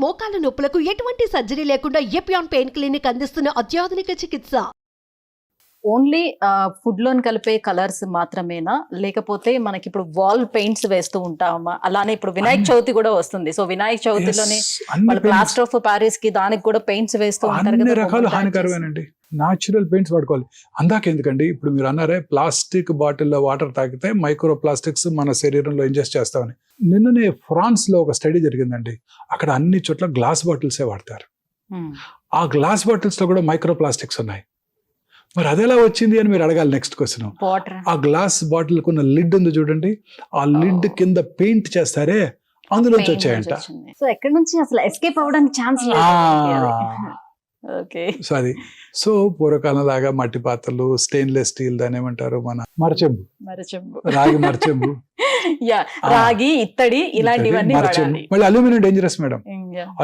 మోకాల నొప్పులకు ఎటువంటి సర్జరీ లేకుండా ఎపియాన్ పెయిన్ క్లినిక్ అందిస్తున్న అత్యాధునిక చికిత్స. ఓన్లీ ఫుడ్ లోని కలిపే కలర్స్ మాత్రమేనా, లేకపోతే మనకి ఇప్పుడు వాల్ పెయింట్స్ వేస్తూ ఉంటామా? అలానే ఇప్పుడు వినాయక చవితి కూడా వస్తుంది. సో వినాయక చవితిలోనే వాళ్ళు ప్లాస్టర్ ఆఫ్ ప్యారిస్ కి దానికి కూడా పెయింట్స్ వేస్తూ ఉంటారు అన్ని కదా. రకాలు హానికరమేనండి. న్యాచురల్ పెయింట్స్ వాడుకోవాలి. అందాక ఎందుకండి, ఇప్పుడు మీరు అన్నారే ప్లాస్టిక్ బాటిల్లో వాటర్ తాగితే మైక్రో ప్లాస్టిక్స్ మన శరీరంలో ఇంజెస్ట్ చేస్తామని. నిన్ననే ఫ్రాన్స్ లో ఒక స్టడీ జరిగిందండి. అక్కడ అన్ని చోట్ల గ్లాస్ బాటిల్సే వాడతారు. ఆ గ్లాస్ బాటిల్స్ లో కూడా మైక్రో ప్లాస్టిక్స్ ఉన్నాయి. మరి అదెలా వచ్చింది అని మీరు అడగాలి నెక్స్ట్ క్వశ్చన్. ఆ గ్లాస్ బాటిల్ కున్న లిడ్ ఉంది చూడండి, ఆ లిడ్ కింద పెయింట్ చేస్తారే, అందులోంచి వచ్చాయంట. సో ఎక్కడి నుంచి అసలు ఎస్కేప్ అవ్వడానికి ఛాన్స్ లేదు. ఓకే, సో అది సో పూర్వకాలం లాగా మట్టి పాత్రలు, స్టెయిన్లెస్ స్టీల్, దాని ఏమంటారు, మన మరచెంబు, రాగి మరచెంబు, రాగి, ఇత్తడి, ఇలాంటివన్నీ వాడాలి. మళ్ళీ అల్యూమినియం డేంజరస్ మేడం.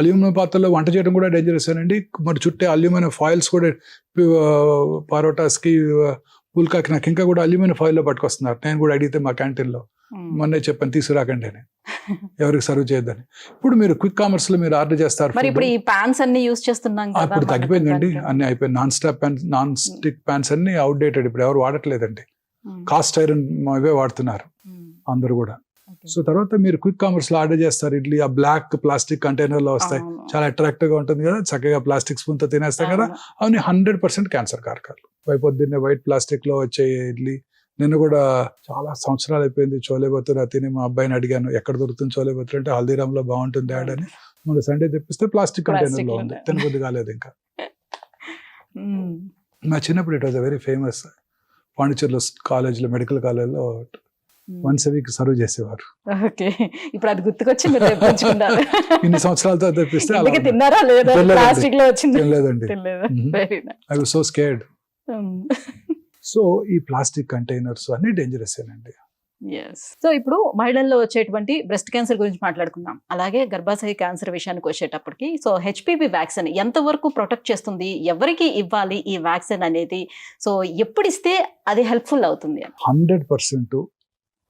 అల్యూమినియం పాత్రలో వంట చేయడం కూడా డేంజరస్ అండి. మరి చుట్టే అల్యూమినియం ఫాయిల్స్ కూడా పరోటాస్ కి, పుల్కాకి, నాకు ఇంకా కూడా అల్యూమినియం ఫాయిల్ లో పట్టుకొస్తున్నారు. నేను కూడా అడిగితే మా క్యాంటీన్ లో మొన్నే చెప్పాను తీసుకురాకండి అని, ఎవరికి సర్వ్ చేయొద్దని. ఇప్పుడు మీరు క్విక్ కామర్స్ లో మీరు ఆర్డర్ చేస్తారు. మరి ఇప్పుడు ఈ పాన్స్ అన్ని యూస్ చేస్తున్నాం కదా, అప్పుడు తగ్గిపోయిందండి, అన్ని అయిపోయింది. నాన్ స్టిక్ పాన్స్ అన్ని అవుట్ డేటెడ్, ఇప్పుడు ఎవరు వాడట్లేదండి. కాస్ట్ ఐరన్ అవే వాడుతున్నారు అందరు కూడా. సో తర్వాత మీరు క్విక్ కామర్స్ లో ఆర్డర్ చేస్తారు ఇడ్లీ, ఆ బ్లాక్ ప్లాస్టిక్ కంటైనర్ లో వస్తాయి, చాలా అట్రాక్టివ్ గా ఉంటుంది కదా, చక్కగా ప్లాస్టిక్ స్పూన్ తో తినేస్తాం కదా. అవన్నీ 100% క్యాన్సర్ కారకాలు. పొద్దున్నే వైట్ ప్లాస్టిక్ లో వచ్చే ఇడ్లీ. నిన్న కూడా చాలా సంవత్సరాలు అయిపోయింది చోలే భతూరా తిని, మా అబ్బాయిని అడిగాను ఎక్కడ దొరుకుతుంది చోలే భతూరా అంటే హల్దీరామ్ లో బాగుంటుంది డాడ్ అని. మొన్న సండే తెప్పిస్తే ప్లాస్టిక్ కంటైనర్ లో ఉంది, తినబుద్ధి కాలేదు ఇంకా. మా చిన్నప్పుడు ఇట్ వాజ్ వెరీ ఫేమస్. పాండిచేరిలో కాలేజ్లో, మెడికల్ కాలేజ్లో వన్స్ a week సర్వ్ చేసేవారు. ఇప్పుడు అది గుర్తుకొచ్చి మీరు తెప్పించుకున్నారు. ఇన్ని సంవత్సరాలతో తెప్పిస్తే తిన్నారా లేదా? ప్లాస్టిక్ లో వచ్చింది లేదండి. I was so scared. So ఈ ప్లాస్టిక్ కంటైనర్స్ అన్ని డేంజరస్ ఏనండి. సో ఇప్పుడు మహిళల్లో వచ్చేటువంటి బ్రెస్ట్ క్యాన్సర్ గురించి మాట్లాడుకున్నాం. అలాగే గర్భాశయ క్యాన్సర్ విషయానికి వచ్చేటప్పటికి, సో హెచ్పివి వ్యాక్సిన్ ఎంతవరకు ప్రొటెక్ట్ చేస్తుంది, ఎవరికి ఇవ్వాలి ఈ వ్యాక్సిన్ అనేది, సో ఎప్పుడు ఇస్తే అది హెల్ప్ఫుల్ అవుతుంది? 100%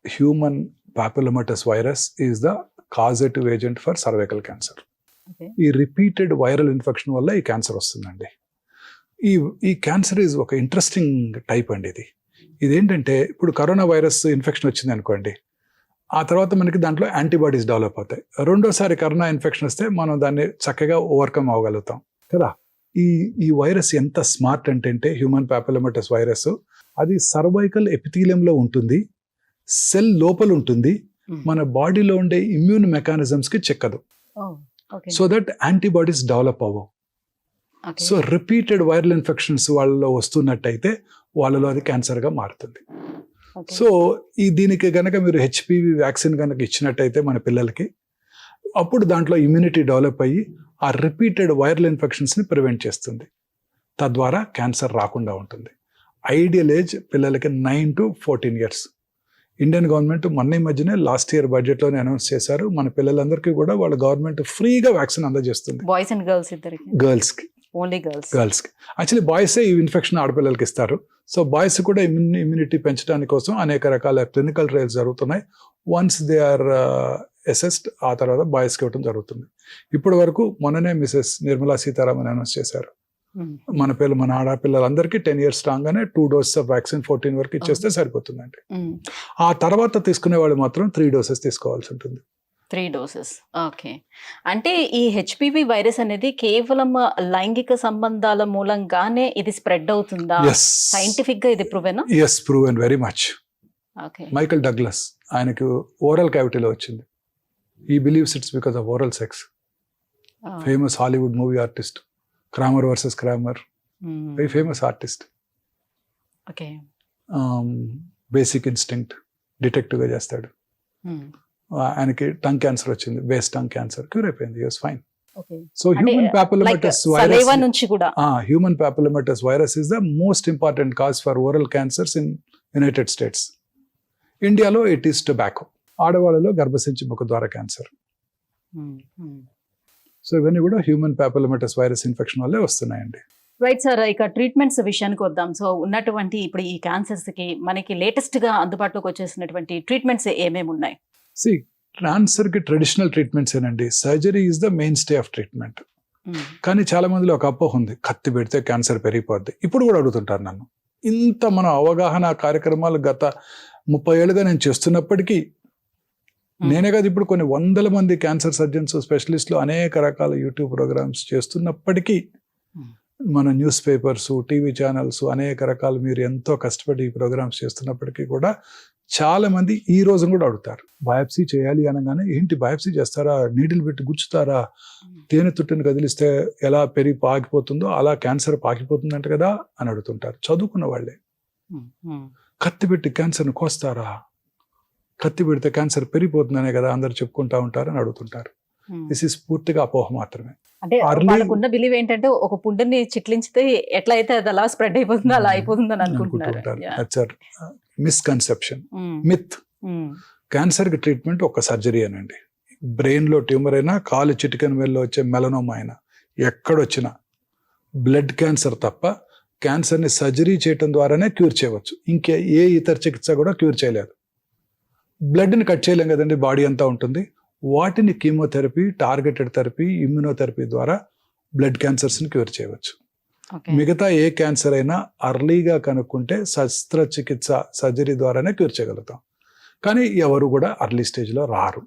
human papillomatous virus is the causative agent for cervical cancer. ఈ రిపీటెడ్ వైరల్ ఇన్ఫెక్షన్ వల్ల ఈ క్యాన్సర్ వస్తుందండి. ఈ క్యాన్సర్ ఈజ్ ఒక ఇంట్రెస్టింగ్ టైప్ అండి. ఇదేంటంటే ఇప్పుడు కరోనా వైరస్ ఇన్ఫెక్షన్ వచ్చింది అనుకోండి, ఆ తర్వాత మనకి దాంట్లో యాంటీబాడీస్ డెవలప్ అవుతాయి. రెండోసారి కరోనా ఇన్ఫెక్షన్ వస్తే మనం దాన్ని చక్కగా ఓవర్కమ్ అవ్వగలుగుతాం కదా. ఈ వైరస్ ఎంత స్మార్ట్ అంటే హ్యూమన్ పాపిలోమాటస్ వైరస్, అది సర్వైకల్ ఎపిథీలియంలో ఉంటుంది, సెల్ లోపల ఉంటుంది, మన బాడీలో ఉండే ఇమ్యూన్ మెకానిజమ్స్ కి చెక్కదు. సో దట్ యాంటీబాడీస్ డెవలప్ అవ్వవు. సో రిపీటెడ్ వైరల్ ఇన్ఫెక్షన్స్ వాళ్ళలో వస్తున్నట్టయితే వాళ్ళలో అది క్యాన్సర్గా మారుతుంది. సో దీనికి కనుక మీరు హెచ్పివి వ్యాక్సిన్ కనుక ఇచ్చినట్టయితే మన పిల్లలకి, అప్పుడు దాంట్లో ఇమ్యూనిటీ డెవలప్ అయ్యి ఆ రిపీటెడ్ వైరల్ ఇన్ఫెక్షన్స్ని ప్రివెంట్ చేస్తుంది. తద్వారా క్యాన్సర్ రాకుండా ఉంటుంది. ఐడియల్ ఏజ్ పిల్లలకి 9 to 14 years. ఇండియన్ గవర్నమెంట్ మొన్న ఈ మధ్యనే లాస్ట్ ఇయర్ బడ్జెట్లోనే అనౌన్స్ చేశారు, మన పిల్లలందరికీ కూడా వాళ్ళ గవర్నమెంట్ ఫ్రీగా వ్యాక్సిన్ అందజేస్తుంది. బాయ్స్ అండ్ గర్ల్స్ ఇద్దరికి? గర్ల్స్కి. యాక్చువల్లీ బాయ్సే ఈ ఇన్ఫెక్షన్ ఆడపిల్లలకి ఇస్తారు. సో బాయ్స్ కూడా ఇమ్యూనిటీ పెంచడానికి కోసం అనేక రకాల క్లినికల్ ట్రయల్స్ జరుగుతున్నాయి. వన్స్ దే ఆర్ అసెస్డ్, ఆ తర్వాత బాయ్స్కి ఇవ్వడం జరుగుతుంది. ఇప్పటి వరకు మొన్ననే మిసెస్ నిర్మలా సీతారామన్ అనౌన్స్ చేశారు, మన ఆడపిల్లలందరికీ 10 years రాగానే 2 doses ఆఫ్ వ్యాక్సిన్ 14 వరకు ఇచ్చేస్తే సరిపోతుందండి. ఆ తర్వాత తీసుకునే వాళ్ళు మాత్రం 3 doses తీసుకోవాల్సి ఉంటుంది. 3 doses. ఓకే. అంటే ఈ హెచ్పివి వైరస్ అనేది కేవలం లైంగిక సంబంధాల మూలంగానే ఇది స్ప్రెడ్ అవుతుందా? సైంటిఫిక్ గా ఇది ప్రూవెనా? yes, proven very much. Okay. Michael Douglas, ఆయనకు ఓరల్ క్యావిటీలో వచ్చింది. he believes it's because of oral sex. famous Hollywood movie artist, Kramer versus Kramer, very famous artist. Okay. Basic instinct detective గా చేస్తాడు. ఆయనకి tongue cancer వచ్చింది, base tongue cancer, cure అయిపోయింది, was fine. So human papillomatous virus is the most important cause for oral cancers in United States. ఇండియాలో it is tobacco, ఆడవాళ్ళలో గర్భసంచి ముఖ ద్వార క్యాన్సర్. సో ఇవన్నీ కూడా హ్యూమన్ పాపిలోమాటస్ వైరస్ ఇన్ఫెక్షన్ వల్లే వస్తున్నాయండి. రైట్ సార్, ఇక ట్రీట్మెంట్స్ విషయానికి వద్దాం. సో ఉన్నటువంటి ఇప్పుడు ఈ క్యాన్సర్స్ కి మనకి లేటెస్ట్ గా అందుబాటులోకి వచ్చేసినటువంటి ట్రీట్మెంట్స్ ఏమేమి ఉన్నాయి? క్యాన్సర్కి ట్రెడిషనల్ ట్రీట్మెంట్స్ ఏనండి, surgery is the main stay of treatment. కానీ చాలా మందిలో ఒక అపోహ ఉంది, కత్తి పెడితే క్యాన్సర్ పెరిగిపోద్ది. ఇప్పుడు కూడా అడుగుతుంటారు నన్ను. ఇంత మన అవగాహన కార్యక్రమాలు గత 30 ఏళ్ళుగా నేను చేస్తున్నప్పటికీ, నేనే కాదు ఇప్పుడు కొన్ని వందల మంది క్యాన్సర్ సర్జన్స్, స్పెషలిస్టులు అనేక రకాల యూట్యూబ్ ప్రోగ్రామ్స్ చేస్తున్నప్పటికీ, మన న్యూస్ పేపర్స్, టీవీ ఛానల్స్ అనేక రకాలు మీరు ఎంతో కష్టపడి ఈ ప్రోగ్రామ్స్ చేస్తున్నప్పటికీ కూడా చాలా మంది ఈ రోజు కూడా అడుగుతారు, బయాప్సీ చేయాలి అనగానే ఏంటి బయాప్సీ చేస్తారా, నీడిల్ పెట్టి గుచ్చుతారా, తేనె తుట్టుని కదిలిస్తే ఎలా పెరిగి పాకిపోతుందో అలా క్యాన్సర్ పాకిపోతుందంట కదా అని అడుగుతుంటారు. చదువుకున్న వాళ్ళే. కత్తి పెట్టి క్యాన్సర్ని కోస్తారా, కత్తి పెడితే క్యాన్సర్ పెరిగిపోతుందనే కదా అందరు చెప్పుకుంటా ఉంటారు అని అడుగుతుంటారు. దిస్ ఇస్ పూర్తిగా అపోహ మాత్రమే. అంటే వాళ్ళకున్న బిలీవ్ ఏంటంటే ఒక పుండుని చిట్లించితే ఎట్లా అయితే అది అలా స్ప్రెడ్ అయిపోతుందో అలా అయిపోతుందని అనుకుంటున్నారు. Misconception, myth. క్యాన్సర్ కి ట్రీట్మెంట్ ఒక సర్జరీ అనండి. బ్రెయిన్ లో ట్యూమర్ అయినా, కాలు చిటికెన్ వేల్లో వచ్చే మెలనోమా అయినా, ఎక్కడొచ్చినా బ్లడ్ క్యాన్సర్ తప్ప క్యాన్సర్ని సర్జరీ చేయటం ద్వారానే క్యూర్ చేయవచ్చు. ఇంకే ఏ ఇతర చికిత్స కూడా క్యూర్ చేయలేదు. బ్లడ్ని కట్ చేయలేం కదండి, బాడీ అంతా ఉంటుంది. వాటిని కీమోథెరపీ, టార్గెటెడ్ థెరపీ, ఇమ్యూనోథెరపీ ద్వారా బ్లడ్ క్యాన్సర్స్ని క్యూర్ చేయవచ్చు. మిగతా ఏ క్యాన్సర్ అయినా అర్లీగా కనుక్కుంటే శస్త్రచికిత్స, సర్జరీ ద్వారానే క్యూర్ చేయగలుగుతాం. కానీ ఎవరు కూడా అర్లీ స్టేజ్లో రారు.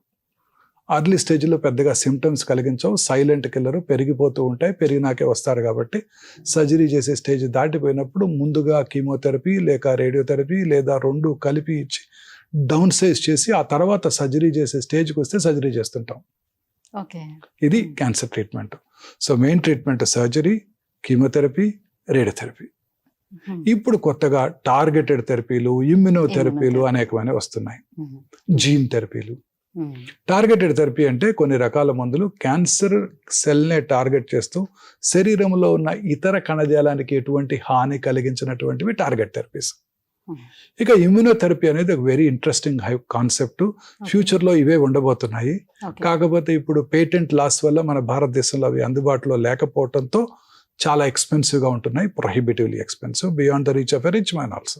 అర్లీ స్టేజ్లో పెద్దగా సిమ్టమ్స్ కలిగించవు, సైలెంట్ కిల్లర్, పెరిగిపోతూ ఉంటాయి, పెరిగినాకే వస్తారు. కాబట్టి సర్జరీ చేసే స్టేజ్ దాటిపోయినప్పుడు ముందుగా కీమోథెరపీ లేక రేడియోథెరపీ లేదా రెండు కలిపి ఇచ్చి డౌన్ సైజ్ చేసి ఆ తర్వాత సర్జరీ చేసే స్టేజ్కి వస్తే సర్జరీ చేస్తుంటాం. ఇది cancer treatment. So main treatment surgery, chemotherapy, radiotherapy. ఇప్పుడు కొత్తగా టార్గెటెడ్ థెరపీలు, ఇమ్యూనోథెరపీలు అనేకమైన వస్తున్నాయి. జీన్ థెరపీలు. టార్గెటెడ్ థెరపీ అంటే కొన్ని రకాల మందులు క్యాన్సర్ సెల్నే టార్గెట్ చేస్తూ శరీరంలో ఉన్న ఇతర కణజాలానికి ఎటువంటి హాని కలిగించినటువంటివి టార్గెట్ థెరపీస్. ఇక ఇమ్యూనోథెరపీ అనేది ఒక వెరీ ఇంట్రెస్టింగ్ కాన్సెప్ట్. ఫ్యూచర్లో ఇవే ఉండబోతున్నాయి. కాకపోతే ఇప్పుడు పేటెంట్ లాస్ వల్ల మన భారతదేశంలో అవి అందుబాటులో లేకపోవడంతో చాలా ఎక్స్పెన్సివ్గా ఉంటున్నాయి, prohibitively expensive, beyond the reach of a rich man also.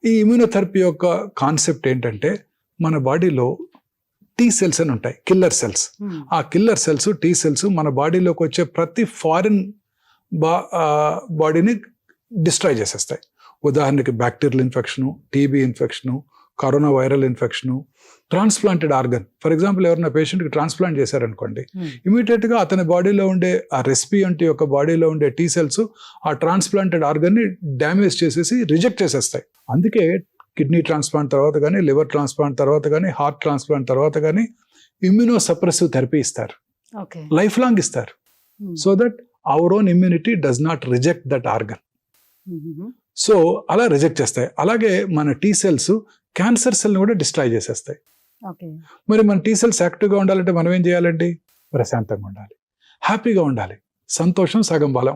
ఈ ఇమ్యూనోథెరపీ యొక్క కాన్సెప్ట్ ఏంటంటే, మన బాడీలో టీ సెల్స్ అని ఉంటాయి, కిల్లర్ సెల్స్. ఆ కిల్లర్ సెల్స్, టీ సెల్స్ మన బాడీలోకి వచ్చే ప్రతి ఫారిన్ బాడీని డిస్ట్రాయ్ చేసేస్తాయి. ఉదాహరణకి bacterial infection, TB infection, corona viral infection, transplanted organ. For example ఎవరైనా పేషెంట్కి ట్రాన్స్ప్లాంట్ చేశారనుకోండి, ఇమీడియట్గా అతని బాడీలో ఉండే ఆ రెసిపియంట్ యొక్క బాడీలో ఉండే టీ సెల్స్ ఆ ట్రాన్స్ప్లాంటెడ్ ఆర్గన్ని డ్యామేజ్ చేసేసి రిజెక్ట్ చేసేస్తాయి. అందుకే కిడ్నీ ట్రాన్స్ప్లాంట్ తర్వాత కానీ, లివర్ ట్రాన్స్ప్లాంట్ తర్వాత కానీ, హార్ట్ ట్రాన్స్ప్లాంట్ తర్వాత కానీ ఇమ్యూనో సప్రెసివ్ థెరపీ ఇస్తారు, లైఫ్ లాంగ్ ఇస్తారు. So that our own immunity does not reject that organ. So అలా రిజెక్ట్ చేస్తాయి. అలాగే మన టీ సెల్స్ క్యాన్సర్ సెల్ని కూడా డిస్ట్రాయ్ చేసేస్తాయి. మరి మన టీ సెల్స్ యాక్టివ్గా ఉండాలంటే మనం ఏం చేయాలండి? ప్రశాంతంగా ఉండాలి, హ్యాపీగా ఉండాలి. సంతోషం సగం బలం,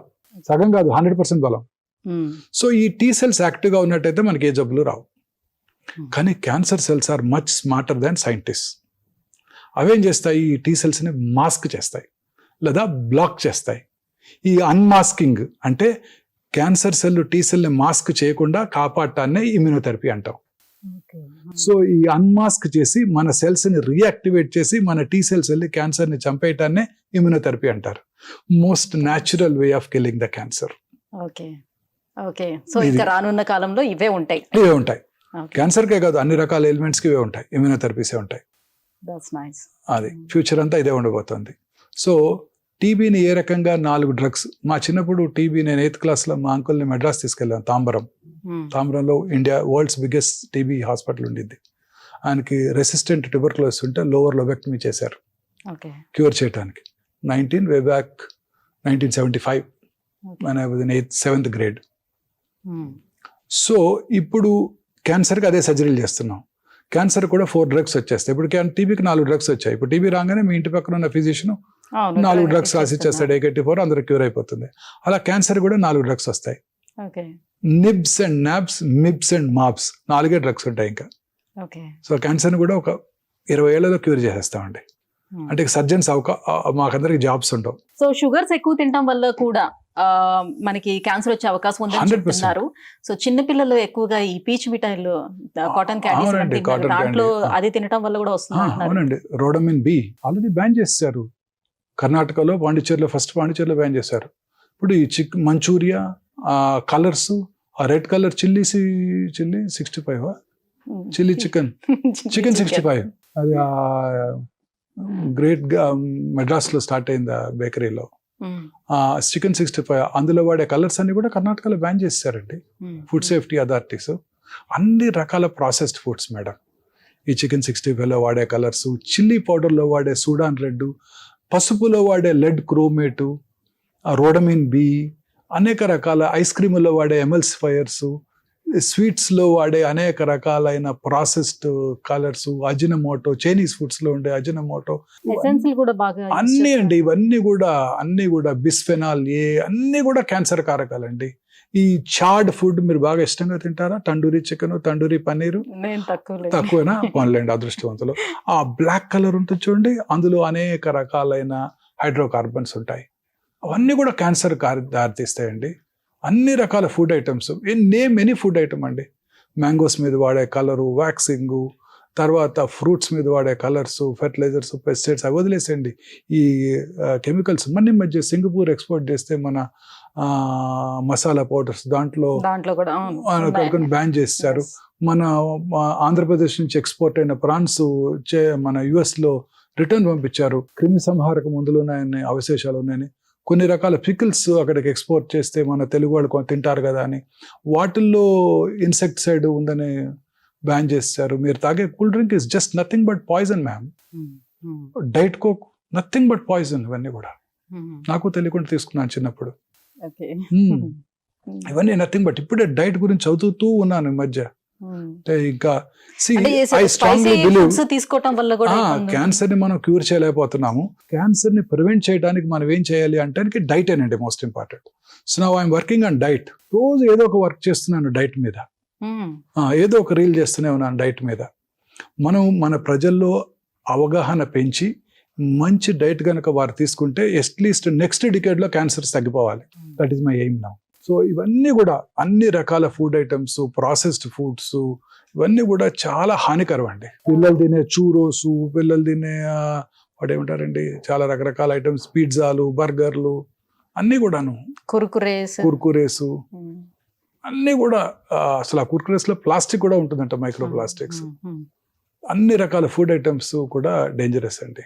సగం కాదు 100% బలం. సో ఈ టీ సెల్స్ యాక్టివ్గా ఉన్నట్టయితే మనకి ఏ జబ్బులు రావు. కానీ cancer cells are much smarter than scientist. అవేం చేస్తాయి? ఈ టీ సెల్స్ని మాస్క్ చేస్తాయి లేదా బ్లాక్ చేస్తాయి. ఈ అన్మాస్కింగ్ అంటే క్యాన్సర్ సెల్ టీ సెల్ని మాస్క్ చేయకుండా కాపాడటాన్నే ఇమ్యూనోథెరపీ అంటాం. సో ఈ అన్మాస్క్ చేసి మన సెల్స్ని రీయాక్టివేట్ చేసి మన టీ సెల్స్ వెళ్ళి క్యాన్సర్ని చంపేయటాన్నే ఇమ్యూనోథెరపీ అంటారు. Most natural way of killing the cancer. So ఇంకా రానున్న కాలంలో ఇవే ఉంటాయి. క్యాన్సర్కే కాదు, అన్ని రకాల ఎలిమెంట్స్కి ఇవే ఉంటాయి, ఇమ్యూనోథెరపీసే ఉంటాయి. అది ఫ్యూచర్ అంతా ఇదే ఉండబోతుంది. సో టీబీని ఏ రకంగా 4 డ్రగ్స్. మా చిన్నప్పుడు టీబీ, నేను 8th క్లాస్లో మా అంకుల్ని మెడ్రాస్ తీసుకెళ్ళాను. తాంబరంలో India world's biggest TB hospital ఉండింది. ఆయనకి రెసిస్టెంట్ ట్యూబర్క్యులోసిస్ ఉంటే లోవర్ లోబెక్టమీ చేశారు క్యూర్ చేయడానికి. 1975 when I was in 7th grade. So ఇప్పుడు క్యాన్సర్కి అదే సర్జరీలు చేస్తున్నాం. క్యాన్సర్ కూడా 4 డ్రగ్స్ వచ్చేస్తాయి. ఇప్పుడు టీబీకి 4 డ్రగ్స్ వచ్చాయి. ఇప్పుడు టీబీ రాగానే మీ ఇంటి పక్కన ఉన్న ఫిజిషియన్ 4 డ్రగ్స్ రాసి ఇచ్చేస్తాడు, AKT4, అందరూ క్యూర్ అయిపోతుంది. అలా క్యాన్సర్ కూడా 4 డ్రగ్స్ వస్తాయి. Nibs and nabs, mibs and mabs, 4 drugs ఉంటాయి ఇంకా. సో క్యాన్సర్ని కూడా ఒక 20 ఏళ్లలో క్యూర్ చేసేస్తామండి. అంటే సర్జన్స్ మాకందరికి జాబ్స్ ఉండవు. సో షుగర్స్ ఎక్కువ తినడం వల్ల కూడా మనకి క్యాన్సర్ వచ్చే అవకాశం ఉందని 100%. చెప్తున్నారు. సో చిన్న పిల్లలు ఎక్కువగా ఈ పీచ్ మిఠాయిలు, కాటన్ క్యాండీస్ అవునండి, ఇవన్నీ cotton దాంట్లో candy. అది తినటం వల్ల కూడా వస్తుంది అంటున్నారు. అవునండి, రోడమిన్ బి ఆల్రెడీ బ్యాన్ చేశారు కర్ణాటకలో, పాండిచేరిలో బ్యాన్ చేశారు. ఇప్పుడు ఈ మంచూరియా కలర్స్, ఆ red colour chilli 65 chilli chicken 65 అది గ్రేట్ మెడ్రాస్ లో స్టార్ట్ అయింది బేకరీలో. చికెన్ 65 అందులో వాడే కలర్స్ అన్ని కూడా కర్ణాటకలో బ్యాన్ చేశారండి ఫుడ్ సేఫ్టీ అథారిటీస్. అన్ని రకాల ప్రాసెస్డ్ ఫుడ్స్ మేడం, ఈ చికెన్ 65లో వాడే కలర్స్, చిల్లీ పౌడర్లో వాడే సూడాన్ రెడ్, పసుపులో వాడే లెడ్ క్రోమేటు, రోడమిన్ బి, అనేక రకాల ఐస్ క్రీములో వాడే ఎమల్సిఫైయర్స్, స్వీట్స్లో వాడే అనేక రకాలైన ప్రాసెస్డ్ కలర్స్, అజినమోటో, చైనీస్ ఫుడ్స్లో ఉండే అజినమోటో, ఎసెన్షియల్ కూడా బాగా use అన్నీ చేస్తారు. అండి. అన్నీ కూడా బిస్ఫెనాల్ ఏ, అన్నీ కూడా క్యాన్సర్ కారకాలండి. ఈ చాడ్ ఫుడ్ మీరు బాగా ఇష్టంగా తింటారా? తండూరి చికెన్, తండూరి పన్నీరు నేను తక్కువేనా? పోన్లేండి, అదృష్టవంతులు. ఆ బ్లాక్ కలర్ ఉంటుంది చూడండి, అందులో అనేక రకాలైన హైడ్రోకార్బన్స్ ఉంటాయి. అవన్నీ కూడా క్యాన్సర్ దారితీస్తాయండి. అన్ని రకాల food items, name any food item అండి. మ్యాంగోస్ మీద వాడే కలరు, వ్యాక్సింగ్, తర్వాత ఫ్రూట్స్ మీద వాడే కలర్స్, ఫెర్టిలైజర్స్, పెస్టిసైడ్స్ అవి వదిలేసేయండి. ఈ కెమికల్స్ మన మధ్య సింగపూర్ ఎక్స్పోర్ట్ చేస్తే మన మసాలా పౌడర్స్ దాంట్లో కూడా బ్యాన్ చేశారు. మన ఆంధ్రప్రదేశ్ నుంచి ఎక్స్పోర్ట్ అయిన ప్రాన్స్ మన US లో రిటర్న్ పంపించారు. క్రిమి సంహారక మందులు ఉన్నాయని, అవశేషాలు ఉన్నాయని. కొన్ని రకాల పికిల్స్ అక్కడికి ఎక్స్పోర్ట్ చేస్తే మన తెలుగు వాళ్ళు తింటారు కదా అని వాటిల్లో ఇన్సెక్టిసైడ్ ఉందని బ్యాన్ చేస్తారు. మీరు తాగే cool drink is just nothing but poison ma'am. Diet coke nothing but poison. ఇవన్నీ కూడా నాకు తెలియకుండా తీసుకున్నాను చిన్నప్పుడు. ఇవన్నీ నథింగ్ బట్. ఇప్పుడే డైట్ గురించి చదువుతూ ఉన్నాను ఈ మధ్య. ఇంకా ఐ స్ట్రాంగ్లీ బిలీవ్ తీసుకోవటం వల్ల కూడా క్యాన్సర్ ని మనం క్యూర్ చేయలేకపోతున్నాము. క్యాన్సర్ ని ప్రివెంట్ చేయడానికి మనం ఏం చేయాలి అంటే డైట్ ఏనండి most important. So now I'm working on diet. రోజు ఏదో ఒక వర్క్ చేస్తున్నాను డైట్ మీద, ఏదో ఒక రీల్ చేస్తూనే ఉన్నాను డైట్ మీద. మనం మన ప్రజల్లో అవగాహన పెంచి మంచి డైట్ కనుక వారు తీసుకుంటే అట్లీస్ట్ నెక్స్ట్ డికేడ్ లో క్యాన్సర్స్ తగ్గిపోవాలి. That is my aim now. So ఇవన్నీ కూడా అన్ని రకాల ఫుడ్ ఐటమ్స్, ప్రాసెస్డ్ ఫుడ్స్, ఇవన్నీ కూడా చాలా హానికరం అండి. పిల్లలు తినే చూరోసు, పిల్లలు తినే వాడు ఏమంటారండి, చాలా రకరకాల ఐటమ్స్, పిజ్జాలు, బర్గర్లు, అన్నీ కూడాను, కుర్కురేస్ అన్నీ కూడా. అసలు ఆ కుర్కురేస్ లో ప్లాస్టిక్ కూడా ఉంటుందంట, మైక్రో ప్లాస్టిక్స్. అన్ని రకాల ఫుడ్ ఐటమ్స్ కూడా డేంజరస్ అండి.